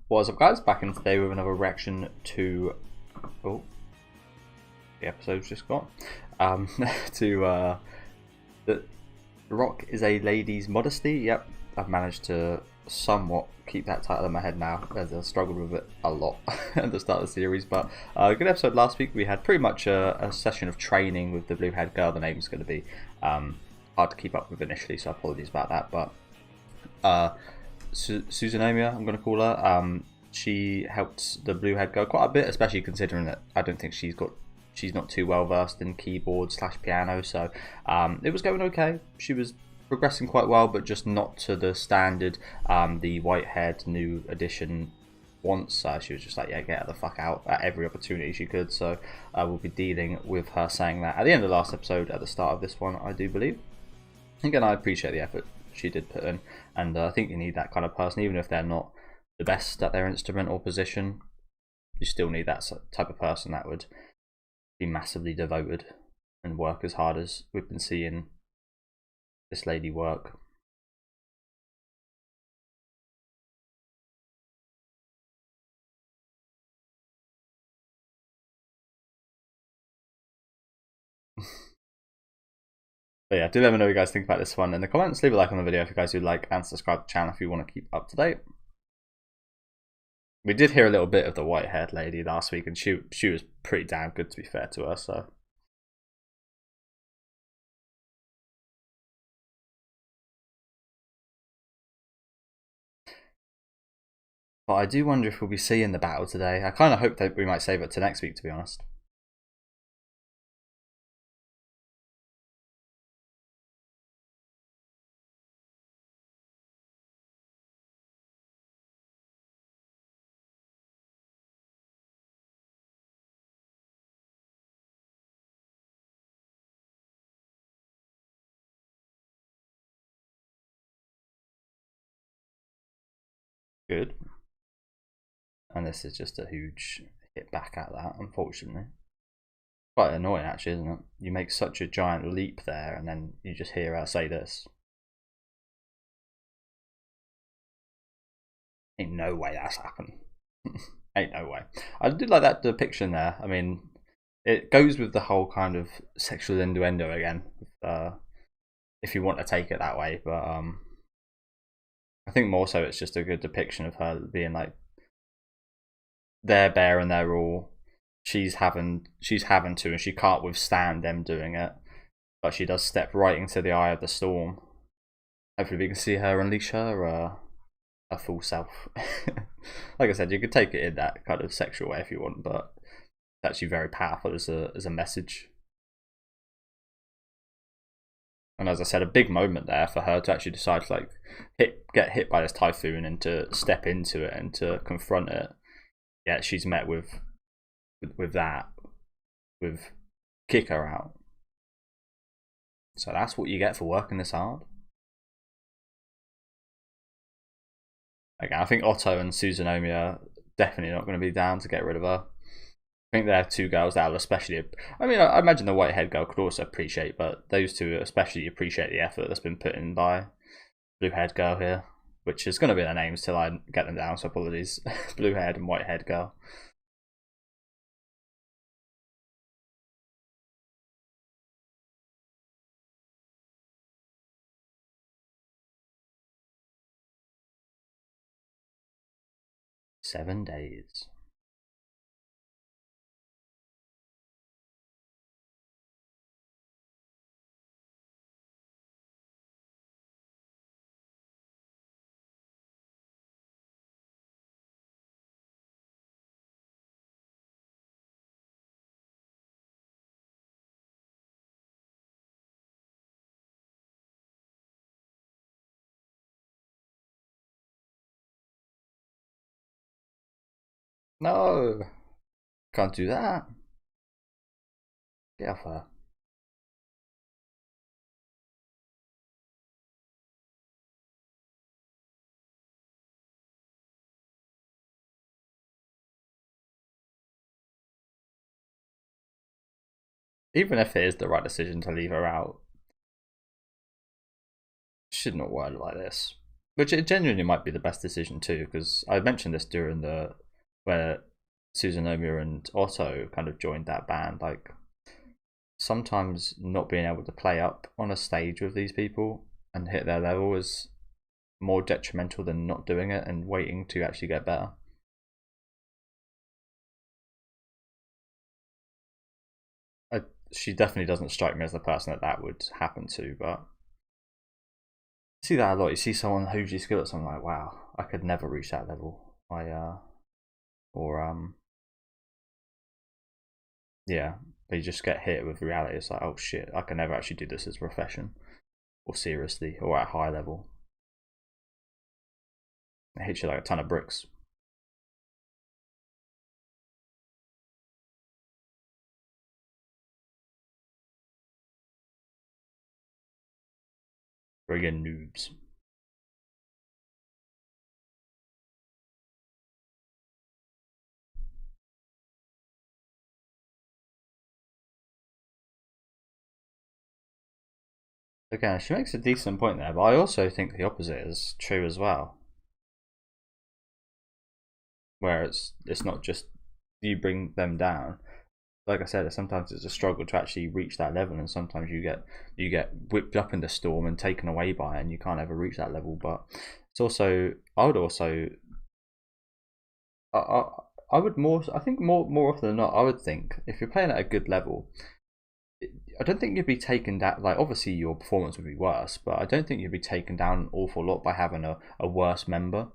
What's up, guys? Back in today with another reaction to the episode's just got to the Rock is a Lady's Modesty. Yep, I've managed to somewhat keep that title in my head now, as I struggled with it a lot at the start of the series. But a good episode last week. We had pretty much a session of training with the blue-haired girl. The name's going to be hard to keep up with initially, so apologies about that. But Suzunomiya, I'm going to call her. She helped the blue-haired girl quite a bit, especially considering that I don't think she's not too well versed in keyboard / piano. So it was going okay. She was progressing quite well, but just not to the standard the white-haired new edition wants. She was just like, yeah, get her the fuck out at every opportunity she could. So we'll be dealing with her saying that at the end of the last episode, at the start of this one, I do believe. Again, I appreciate the effort she did put in, and I think you need that kind of person, even if they're not the best at their instrument or position. You still need that type of person that would be massively devoted and work as hard as we've been seeing this lady work. But yeah, do let me know what you guys think about this one in the comments. Leave a like on the video if you guys do like, and subscribe to the channel if you want to keep up to date. We did hear a little bit of the white-haired lady last week, and she was pretty damn good, to be fair to her. So but I do wonder if we'll be seeing the battle today. I kind of hope that we might save it to next week, to be honest. Good. And this is just a huge hit back at that, unfortunately. Quite annoying, actually, isn't it? You make such a giant leap there, and then you just hear her say this. Ain't no way that's happened. Ain't no way. I did like that depiction there. I mean, it goes with the whole kind of sexual innuendo again, if you want to take it that way. But I think more so it's just a good depiction of her being like, they're bearing their all. She's having to, and she can't withstand them doing it. But she does step right into the eye of the storm. Hopefully we can see her unleash her full self. Like I said, you could take it in that kind of sexual way if you want, but it's actually very powerful as a message. And as I said, a big moment there for her to actually decide to like get hit by this typhoon and to step into it and to confront it. Yeah, she's met with that, with kick her out. So that's what you get for working this hard. Again, I think Otto and Suzunomiya are definitely not going to be down to get rid of her. I think they're two girls that will especially, I mean, I imagine the white-haired girl could also appreciate, but those two especially appreciate the effort that's been put in by blue-haired girl here, which is going to be their names till I get them down, so apologies. Blue-haired and white-haired girl. "7 days." No, can't do that. Get off her. Even if it is the right decision to leave her out, should not word like this. Which it genuinely might be the best decision too, because I mentioned this during the where Suzunomiya and Otto kind of joined that band. Like sometimes not being able to play up on a stage with these people and hit their level is more detrimental than not doing it and waiting to actually get better. She definitely doesn't strike me as the person that would happen to, but you see that a lot. You see someone hugely skilled at something like, wow, I could never reach that level. Yeah, but you just get hit with reality. It's like, oh shit, I can never actually do this as a profession or seriously or at a high level. It hits you like a ton of bricks. Friggin' noobs. Again, she makes a decent point there, but I also think the opposite is true as well. Where it's not just you bring them down. Like I said, sometimes it's a struggle to actually reach that level, and sometimes you get whipped up in the storm and taken away by it, and you can't ever reach that level. But it's also I would also I would more I think more often than not I would think if you're playing at a good level, I don't think you'd be taken down. Like obviously your performance would be worse, but I don't think you'd be taken down an awful lot by having a worse member.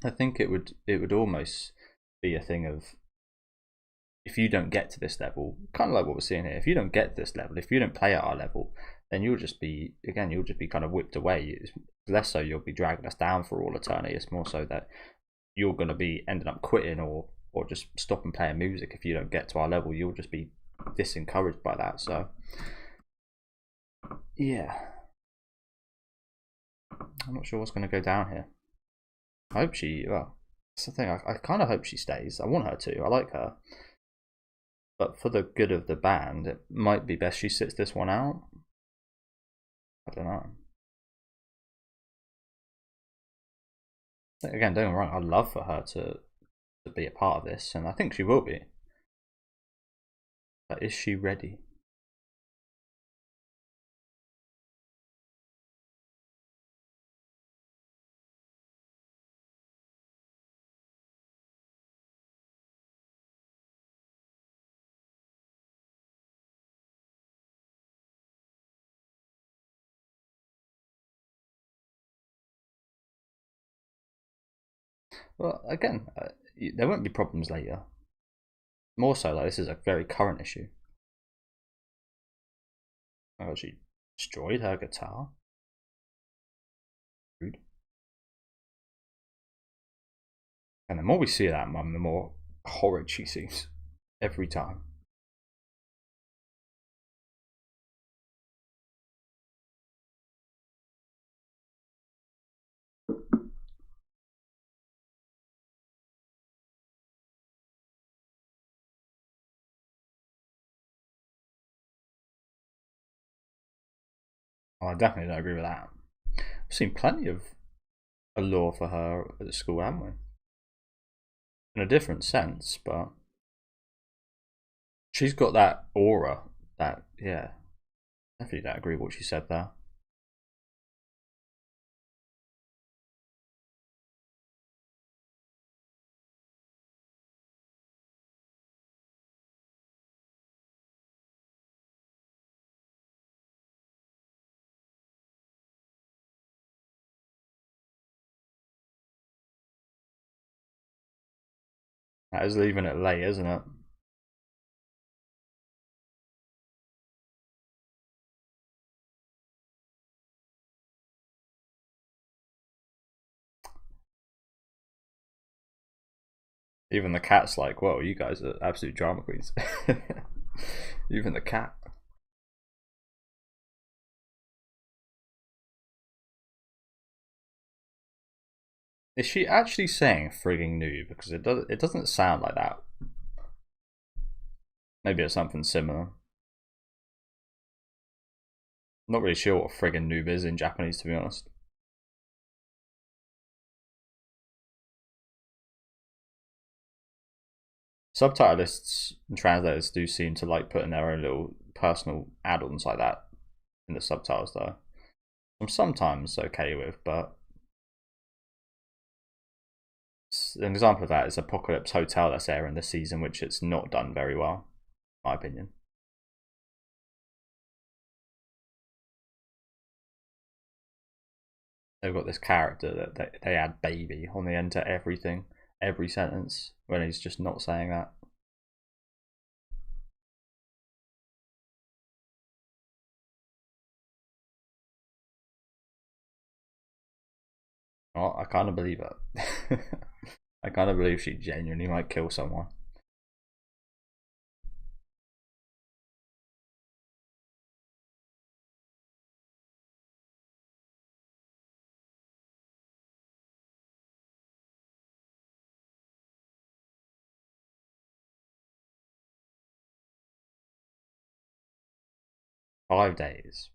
I think it would almost be a thing of if you don't get to this level, kind of like what we're seeing here. If you don't get to this level, if you don't play at our level, then you'll just be kind of whipped away. It's less so you'll be dragging us down for all eternity. It's more so that you're going to be ending up quitting or just stopping playing music if you don't get to our level. You'll just be disencouraged by that. So yeah, I'm not sure what's going to go down here. I hope that's the thing. I kind of hope she stays. I want her to. I like her. But for the good of the band, it might be best she sits this one out. I don't know. Again, don't get me wrong. I'd love for her to be a part of this, and I think she will be. But is she ready? Well, again, there won't be problems later. More so, like this is a very current issue. Oh, she destroyed her guitar. Rude. And the more we see of that mum, the more horrid she seems every time. Oh, I definitely don't agree with that. We've seen plenty of allure for her at school, haven't we? In a different sense, but she's got that aura that, yeah, definitely don't agree with what she said there. That is leaving it late, isn't it? Even the cat's like, whoa, you guys are absolute drama queens. Even the cat. Is she actually saying frigging noob? Because it doesn't sound like that. Maybe it's something similar. Not really sure what friggin' noob is in Japanese, to be honest. subtitlists and translators do seem to like putting their own little personal add-ons like that in the subtitles, though. I'm sometimes okay with, but an example of that is Apocalypse Hotel that's airing this season, which it's not done very well, in my opinion. They've got this character that they add baby on the end to everything, every sentence, when he's just not saying that. Oh, I kind of believe it. I kind of believe she genuinely might kill someone. $5 days.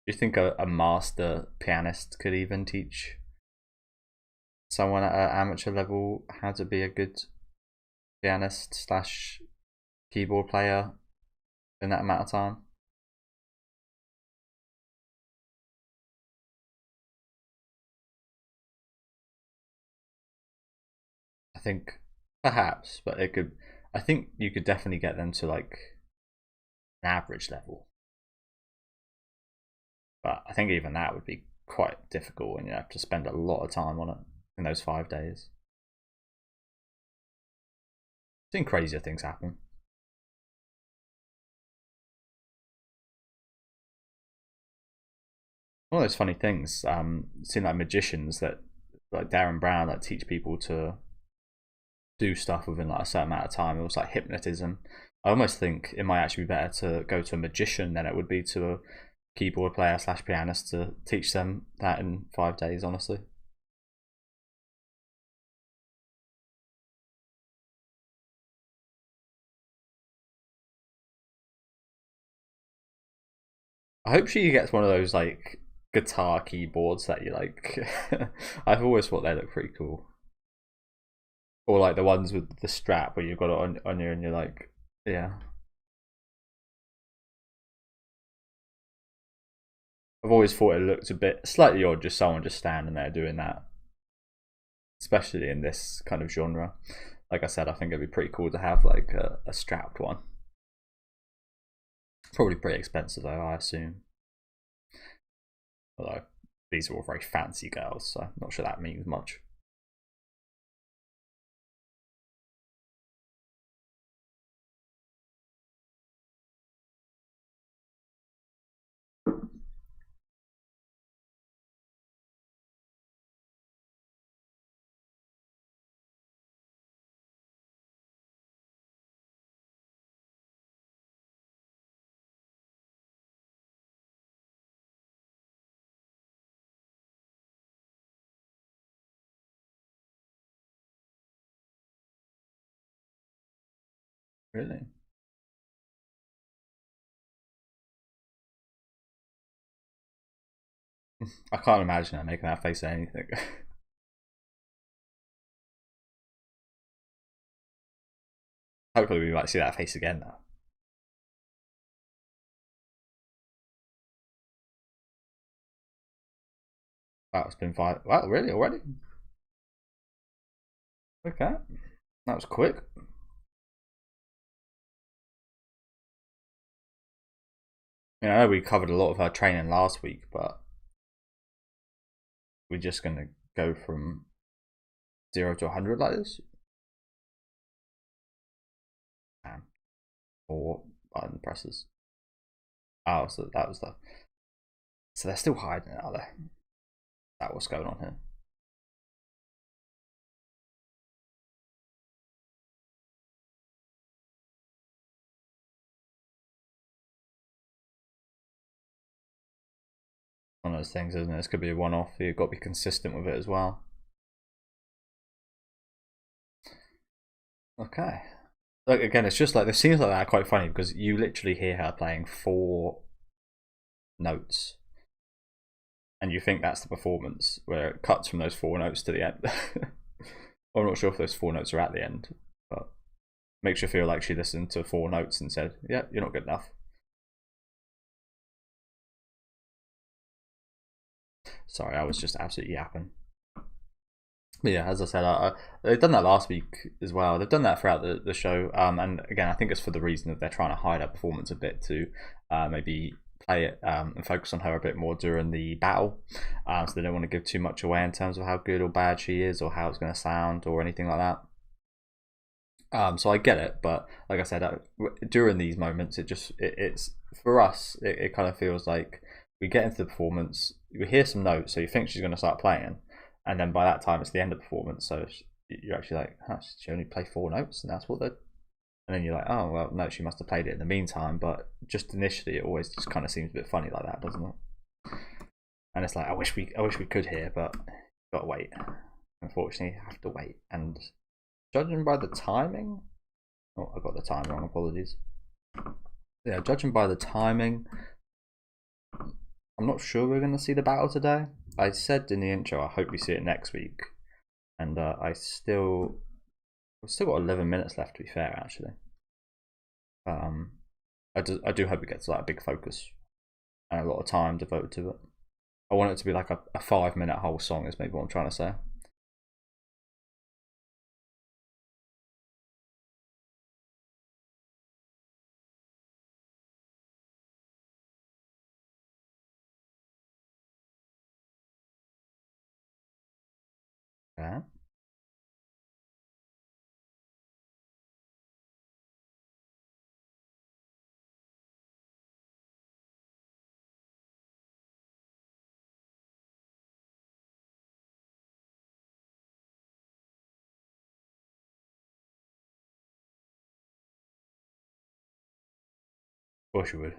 Do you think a master pianist could even teach someone at an amateur level how to be a good pianist slash keyboard player in that amount of time? I think perhaps, but it could. I think you could definitely get them to like an average level, but I think even that would be quite difficult, and you have to spend a lot of time on it in those 5 days. I've seen crazier things happen. One of those funny things, seeing like magicians that like Darren Brown that teach people to do stuff within like a certain amount of time. It was like hypnotism. I almost think it might actually be better to go to a magician than it would be to a keyboard player slash pianist to teach them that in 5 days, honestly. I hope she gets one of those like guitar keyboards that you like. I've always thought they look pretty cool. Or like the ones with the strap where you've got it on you and you're like, yeah. I've always thought it looked a bit slightly odd, just someone just standing there doing that, especially in this kind of genre. Like I said, I think it'd be pretty cool to have like a strapped one. Probably pretty expensive though, I assume. Although these are all very fancy girls, so I'm not sure that means much. Really? I can't imagine her making that face at anything. Hopefully we might see that face again now. Wow, it's been 5. Wow, really already? Okay, that was quick. I know we covered a lot of her training last week, but we're just gonna go from 0 to 100 like this. Damn. 4 button presses. Oh, so that was the. So they're still hiding it, are they? Is that what's going on here? One of those things, isn't it? This could be a one-off. You've got to be consistent with it as well. Okay. Like again, it's just like the scenes like that are quite funny because you literally hear her playing 4 notes, and you think that's the performance where it cuts from those 4 notes to the end. I'm not sure if those 4 notes are at the end, but Makes you feel like she listened to 4 notes and said, "Yeah, you're not good enough." Sorry, I was just absolutely yapping. But yeah, as I said, they've done that last week as well. They've done that throughout the show. And again, I think it's for the reason that they're trying to hide her performance a bit to maybe play it and focus on her a bit more during the battle. So they don't want to give too much away in terms of how good or bad she is or how it's going to sound or anything like that. So I get it, but like I said, during these moments, it's for us. It kind of feels like we get into the performance, we hear some notes, so you think she's going to start playing, and then by that time it's the end of the performance. So you're actually like, huh, she only played 4 notes, and that's what they. And then you're like, oh well, no, she must have played it in the meantime. But just initially, it always just kind of seems a bit funny like that, doesn't it? And it's like, I wish we could hear, but gotta wait. Unfortunately, have to wait. And judging by the timing, oh, I got the time wrong. Apologies. Yeah, judging by the timing, I'm not sure we're going to see the battle today. I said in the intro, I hope we see it next week, and I've still got 11 minutes left. To be fair, actually, I do hope it gets like a big focus and a lot of time devoted to it. I want it to be like a 5 minute whole song. Is maybe what I'm trying to say. Yeah. Of course you would.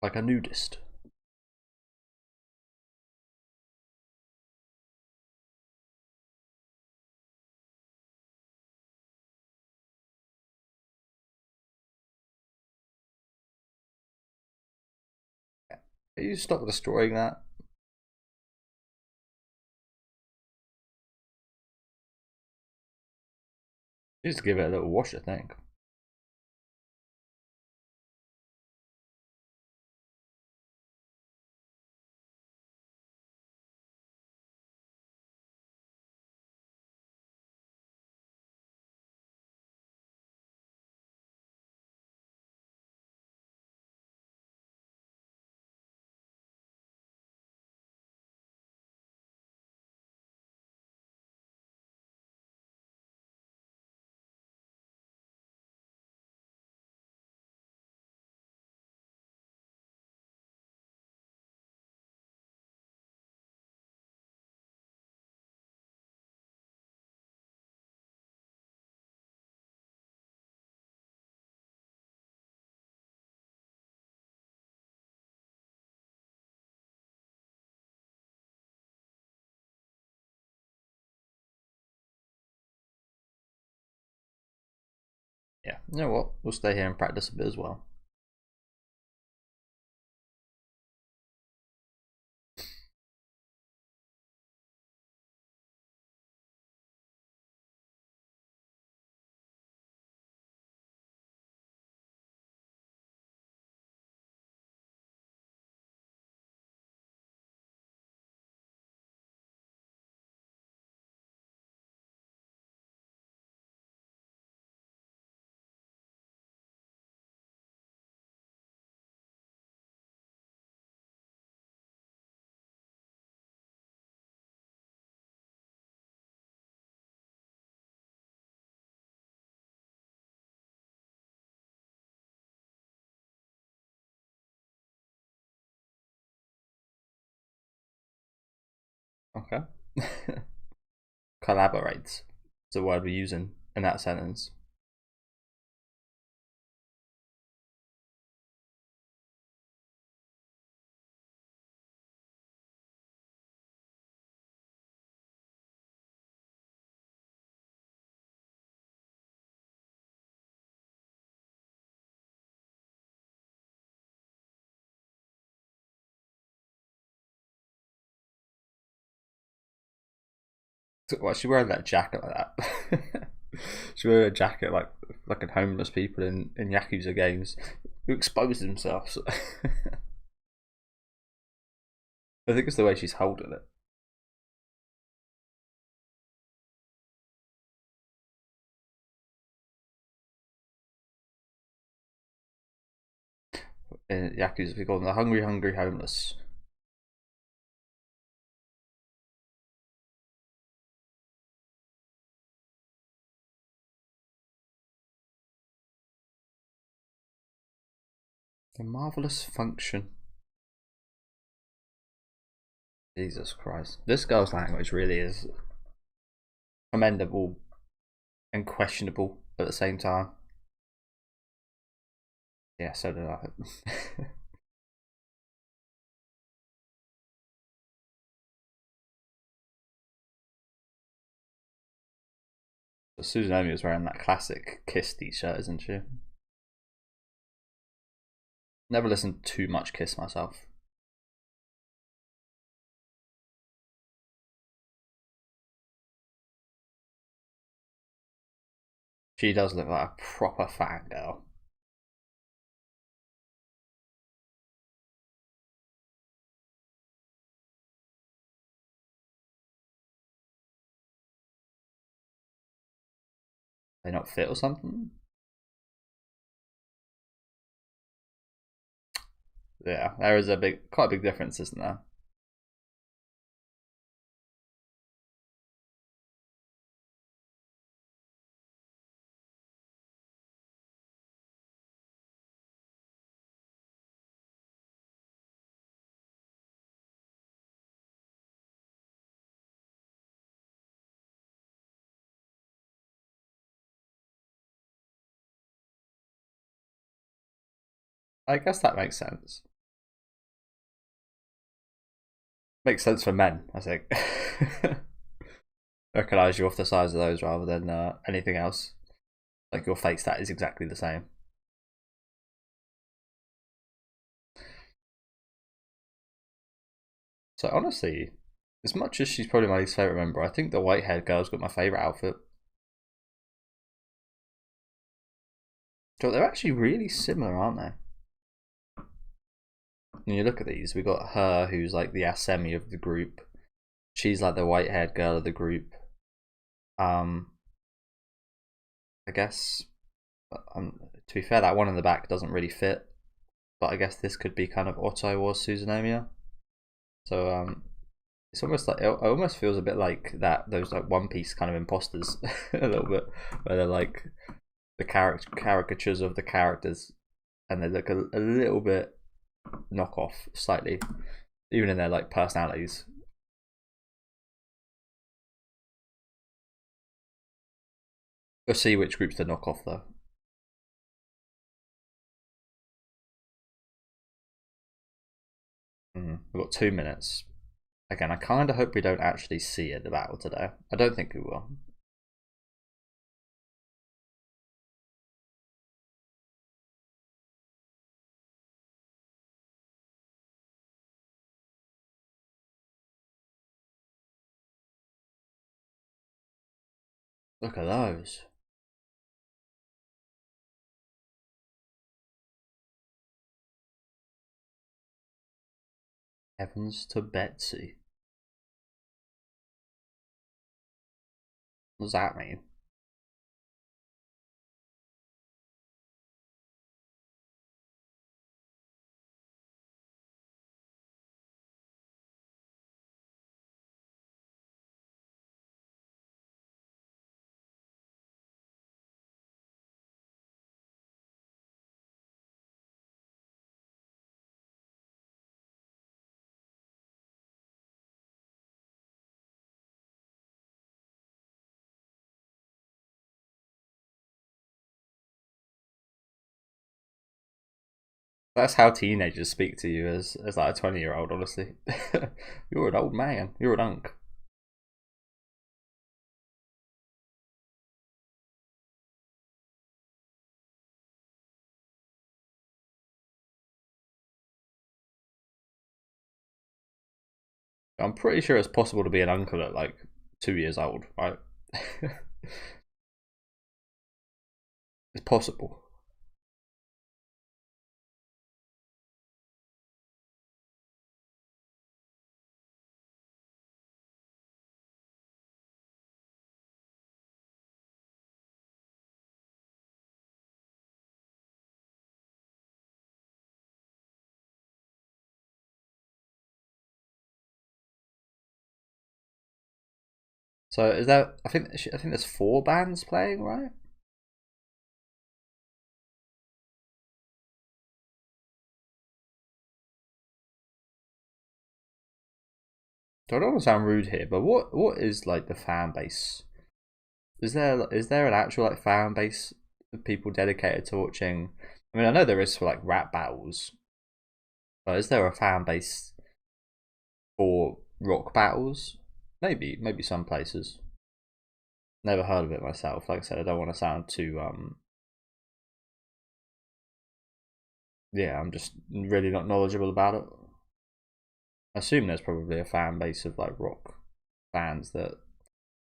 Like a nudist. Can you stop destroying that? Just give it a little wash, I think. Yeah. You know what? We'll stay here and practice a bit as well. Okay. Collaborates is the word we're using in that sentence. Why is she wearing that jacket like that? She wearing a jacket like fucking homeless people in Yakuza games who expose themselves. I think it's the way she's holding it. In Yakuza, we call them the hungry, hungry homeless. The marvelous function. Jesus Christ. This girl's language really is commendable and questionable at the same time. Yeah, so did I. Susan Omi was wearing that classic Kiss t-shirt, isn't she? Never listened to too much Kiss myself. She does look like a proper fangirl. They not fit or something? Yeah, there is quite a big difference, isn't there? I guess that makes sense. Makes sense for men, I think. Recognize you off the size of those rather than anything else. Like your face, that is exactly the same. So honestly, as much as she's probably my least favorite member, I think the white-haired girl's got my favorite outfit. So they're actually really similar, aren't they? When you look at these, we got her, who's like the Asemi of the group. She's like the white-haired girl of the group. Um, I guess. To be fair, that one in the back doesn't really fit, but I guess this could be kind of Otto or Suzunomiya. So it's almost like it almost feels a bit like that those like One Piece kind of imposters a little bit, where they're like the caricatures of the characters, and they look a little bit knockoff slightly, even in their like personalities. We'll see which group's the knockoff though. We've got 2 minutes. Again, I kind of hope we don't actually see the battle today. I don't think we will. Look at those. Heavens to Betsy. What does that mean? That's how teenagers speak to you as like a 20-year-old. Honestly, you're an old man. You're an unk. I'm pretty sure it's possible to be an uncle at like 2 years old, right? It's possible. So is that? I think there's 4 bands playing, right? So I don't want to sound rude here, but what is like the fan base? Is there an actual like fan base of people dedicated to watching? I mean, I know there is for like rap battles, but is there a fan base for rock battles? Maybe some places. Never heard of it myself. Like I said, I don't want to sound too yeah, I'm just really not knowledgeable about it. I assume there's probably a fan base of like rock fans that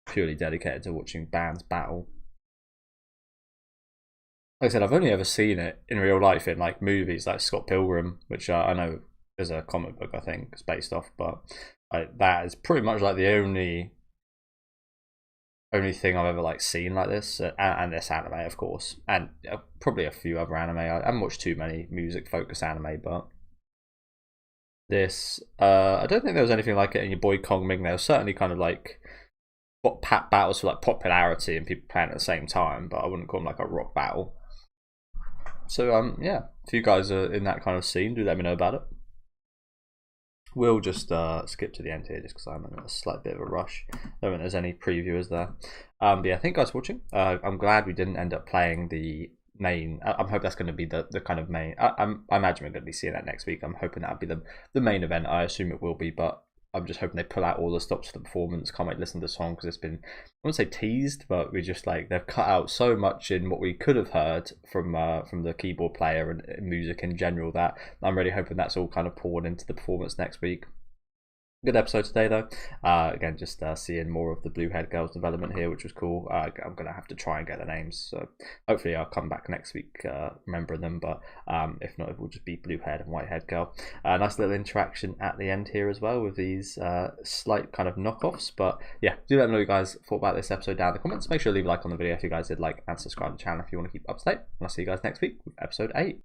purely dedicated to watching bands battle. Like I said, I've only ever seen it in real life in like movies like Scott Pilgrim, which I know is a comic book I think it's based off, but that is pretty much like the only thing I've ever like seen like this, and this anime of course, and probably a few other anime. I haven't watched too many music focused anime, but this I don't think there was anything like it in your boy Kong Ming. There was certainly kind of like what pat battles for like popularity and people playing at the same time, but I wouldn't call them like a rock battle. So yeah, if you guys are in that kind of scene, do let me know about it. We'll just skip to the end here just because I'm in a slight bit of a rush. I don't think there's any previewers there. But yeah, thank you guys for watching. I'm glad we didn't end up playing the main. I hope that's going to be the kind of main. I imagine we're going to be seeing that next week. I'm hoping that'll be the main event. I assume it will be, but I'm just hoping they pull out all the stops for the performance. Can't wait to listen to the song because it's been, I wouldn't say teased, but we just like they've cut out so much in what we could have heard from the keyboard player and music in general that I'm really hoping that's all kind of poured into the performance next week. Good episode today though. Again, just seeing more of the Blue Head Girls development here, which was cool. I'm gonna have to try and get the names, so hopefully I'll come back next week remembering them, but if not, it will just be Blue Head and White Head Girl. Nice little interaction at the end here as well with these slight kind of knockoffs, but yeah, do let me know what you guys thought about this episode down in the comments. Make sure to leave a like on the video if you guys did like, and subscribe to the channel if you want to keep up to date, and I'll see you guys next week with episode 8.